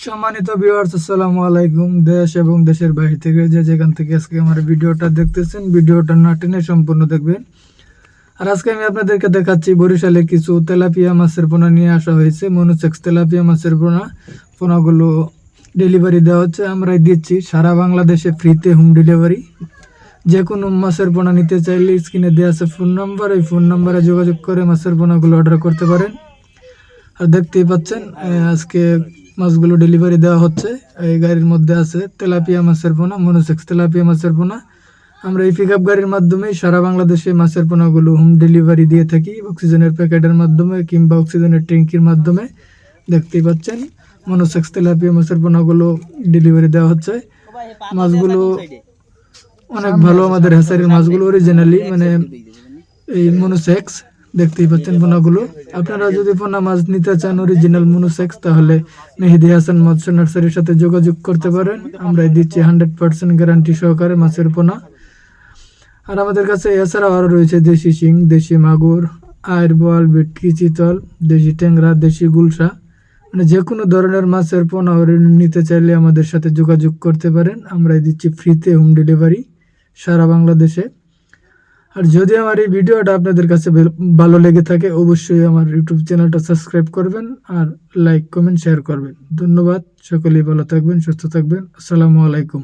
সম্মানিত ভিউয়ার্স, আসসালামু আলাইকুম। দেশ এবং দেশের বাইরে থেকে যে যেখান থেকে আজকে আমার ভিডিওটা দেখতেছেন, ভিডিওটা না টেনে সম্পূর্ণ দেখবেন। আর আজকে আমি আপনাদেরকে দেখাচ্ছি বরিশালে কিছু তেলাপিয়া মাছের পোনা নিয়ে আসা হয়েছে। মনোসেক্স তেলাপিয়া মাছের পোনাগুলো ডেলিভারি দেওয়া হচ্ছে। আমরাই দিচ্ছি সারা বাংলাদেশে ফ্রিতে হোম ডেলিভারি। যে কোনো মাছের পোনা নিতে চাইলে স্ক্রিনে দেওয়া আছে ফোন নাম্বার, এই ফোন নাম্বারে যোগাযোগ করে মাছের পোনাগুলো অর্ডার করতে পারেন। আর দেখতেই পাচ্ছেন আজকে মাছগুলো ডেলিভারি দেওয়া হচ্ছে। এই গাড়ির মধ্যে আছে তেলাপিয়া মাছের পোনা, মনোসেক্স তেলাপিয়া মাছের পোনা। আমরা এই পিক আপ গাড়ির মাধ্যমে সারা বাংলাদেশে মাছের পোনাগুলো হোম ডেলিভারি দিয়ে থাকি, অক্সিজেনের প্যাকেটের মাধ্যমে কিংবা অক্সিজেনের ট্যাঙ্কির মাধ্যমে। দেখতেই পাচ্ছেন মনোসেক্স তেলাপিয়া মাছের পোনাগুলো ডেলিভারি দেওয়া হচ্ছে। মাছগুলো অনেক ভালো, আমাদের হ্যাচারির মাছগুলো অরিজিনালি মানে এই মনোসেক্স। দেখতেই পাচ্ছেন পোনাগুলো। আপনারা যদি পোনা মাছ নিতে চান অরিজিনাল মনোসেক্স, তাহলে মেহেদি হাসান মৎস্য নার্সারির সাথে যোগাযোগ করতে পারেন। আমরা দিচ্ছি 100% গ্যারান্টি সহকারে মাছের পোনা। আর আমাদের কাছে এছাড়াও আরও রয়েছে দেশি শিং, দেশি মাগুর, আয়ের বোয়াল, ভেটকি, চিতল, দেশি ট্যাংরা, দেশি গুলশা, মানে যে কোনো ধরনের মাছের পোনা নিতে চাইলে আমাদের সাথে যোগাযোগ করতে পারেন। আমরা দিচ্ছি ফ্রিতে হোম ডেলিভারি সারা বাংলাদেশে। আর যদি আমার এই ভিডিওটা আপনাদের কাছে ভালো লেগে থাকে, অবশ্যই আমার ইউটিউব চ্যানেলটা সাবস্ক্রাইব করবেন আর লাইক, কমেন্ট, শেয়ার করবেন। ধন্যবাদ। সকলেই ভালো থাকবেন, সুস্থ থাকবেন। আসসালামু আলাইকুম।